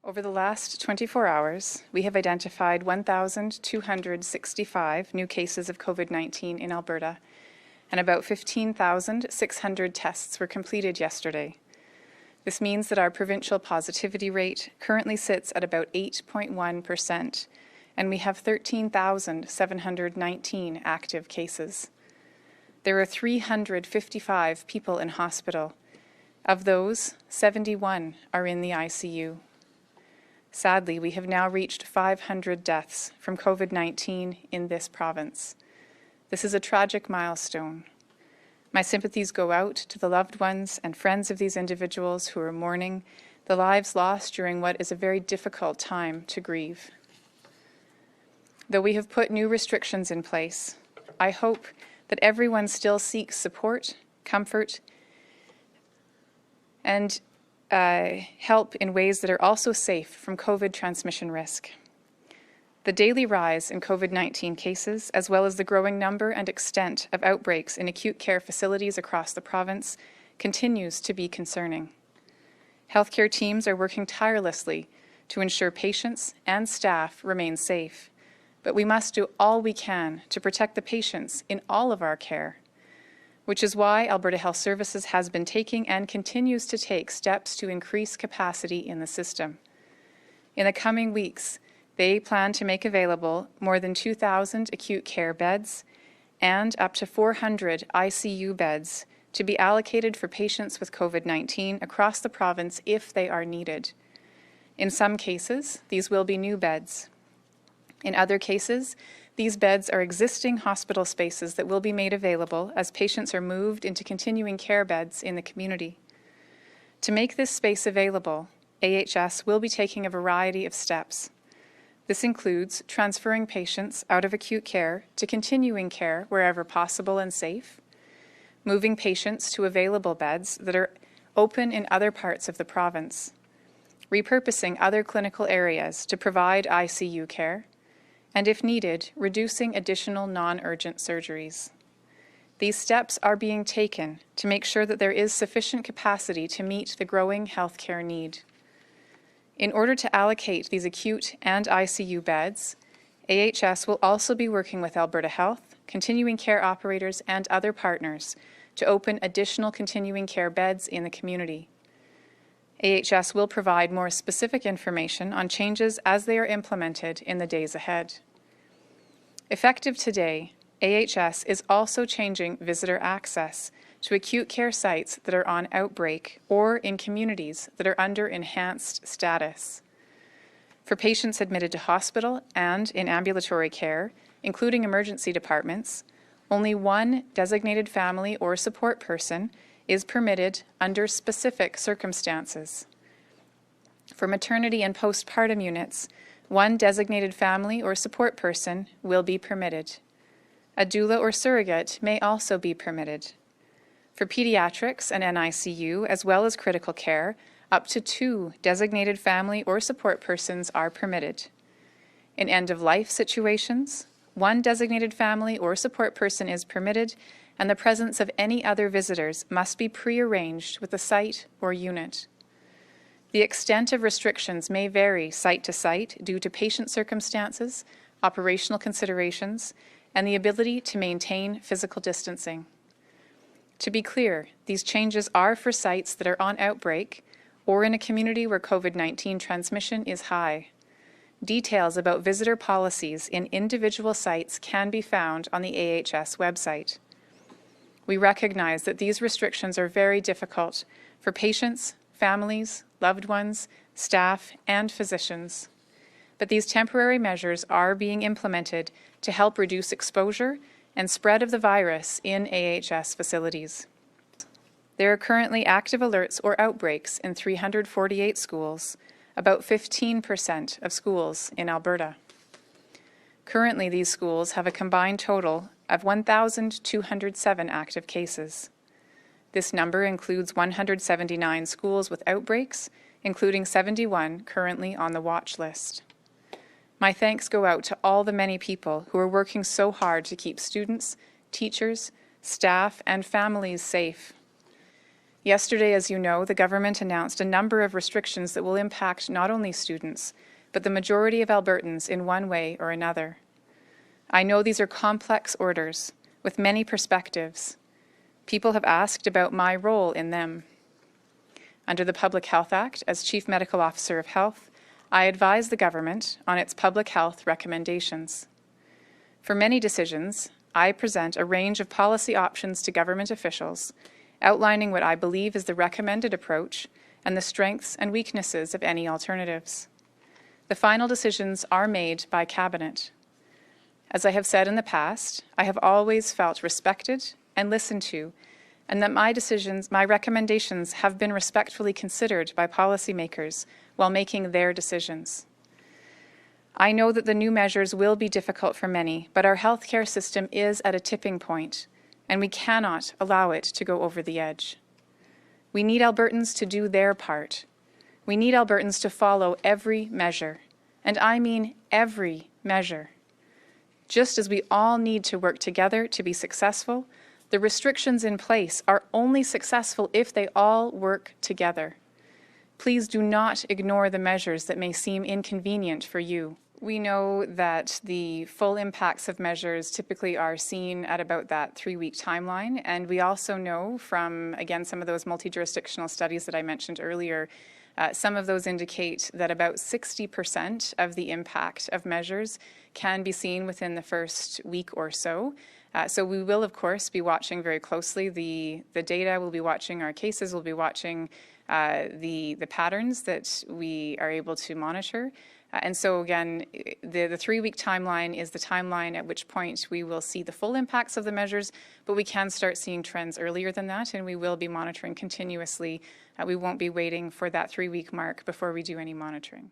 Over the last 24 hours, we have identified 1,265 new cases of COVID-19 in Alberta, and about 15,600 tests were completed yesterday. This means that our provincial positivity rate currently sits at about 8.1%, and we have 13,719 active cases. There are 355 people in hospital. Of those, 71 are in the ICU. Sadly, we have now reached 500 deaths from COVID-19 in this province. This is a tragic milestone. My sympathies go out to the loved ones and friends of these individuals who are mourning the lives lost during what is a very difficult time to grieve. Though we have put new restrictions in place, I hope that everyone still seeks support, comfort, and help in ways that are also safe from COVID transmission risk. The daily rise in COVID-19 cases, as well as the growing number and extent of outbreaks in acute care facilities across the province, continues to be concerning. Healthcare teams are working tirelessly to ensure patients and staff remain safe, but we must do all we can to protect the patients in all of our care, which is why Alberta Health Services has been taking and continues to take steps to increase capacity in the system. In the coming weeks, they plan to make available more than 2,000 acute care beds and up to 400 ICU beds to be allocated for patients with COVID-19 across the province if they are needed. In some cases, these will be new beds. In other cases, these beds are existing hospital spaces that will be made available as patients are moved into continuing care beds in the community. To make this space available, AHS will be taking a variety of steps. This includes transferring patients out of acute care to continuing care wherever possible and safe, moving patients to available beds that are open in other parts of the province, repurposing other clinical areas to provide ICU care, and if needed, reducing additional non-urgent surgeries. These steps are being taken to make sure that there is sufficient capacity to meet the growing healthcare need. In order to allocate these acute and ICU beds, AHS will also be working with Alberta Health, continuing care operators, and other partners to open additional continuing care beds in the community. AHS will provide more specific information on changes as they are implemented in the days ahead. Effective today, AHS is also changing visitor access to acute care sites that are on outbreak or in communities that are under enhanced status. For patients admitted to hospital and in ambulatory care, including emergency departments, only one designated family or support person is permitted under specific circumstances. For maternity and postpartum units, one designated family or support person will be permitted. A doula or surrogate may also be permitted. For pediatrics and NICU, as well as critical care, up to 2 designated family or support persons are permitted. In end-of-life situations, 1 designated family or support person is permitted, and the presence of any other visitors must be pre-arranged with the site or unit. The extent of restrictions may vary site to site due to patient circumstances, operational considerations, and the ability to maintain physical distancing. To be clear, these changes are for sites that are on outbreak or in a community where COVID-19 transmission is high. Details about visitor policies in individual sites can be found on the AHS website. We recognize that these restrictions are very difficult for patients, families, loved ones, staff, and physicians. But these temporary measures are being implemented to help reduce exposure and spread of the virus in AHS facilities. There are currently active alerts or outbreaks in 348 schools, about 15% of schools in Alberta. Currently, these schools have a combined total of 1,207 active cases. This number includes 179 schools with outbreaks, including 71 currently on the watch list. My thanks go out to all the many people who are working so hard to keep students, teachers, staff, and families safe. Yesterday, as you know, the government announced a number of restrictions that will impact not only students, but the majority of Albertans in one way or another. I know these are complex orders with many perspectives. People have asked about my role in them. Under the Public Health Act, as Chief Medical Officer of Health, I advise the government on its public health recommendations. For many decisions, I present a range of policy options to government officials, outlining what I believe is the recommended approach and the strengths and weaknesses of any alternatives. The final decisions are made by Cabinet. As I have said in the past, I have always felt respected and listened to, and that my recommendations have been respectfully considered by policymakers while making their decisions. I know that the new measures will be difficult for many, but our healthcare system is at a tipping point, and we cannot allow it to go over the edge. We need Albertans to do their part. We need Albertans to follow every measure, and I mean every measure. Just as we all need to work together to be successful, the restrictions in place are only successful if they all work together. Please do not ignore the measures that may seem inconvenient for you. We know that the full impacts of measures typically are seen at about that 3-week timeline, and we also know from, again, some of those multi-jurisdictional studies that I mentioned earlier, some of those indicate that about 60% of the impact of measures can be seen within the first week or so. So we will, of course, be watching very closely the data. We'll be watching our cases. We'll be watching the patterns that we are able to monitor. And so again, the 3-week timeline is the timeline at which point we will see the full impacts of the measures, but we can start seeing trends earlier than that, and we will be monitoring continuously. We won't be waiting for that 3-week mark before we do any monitoring.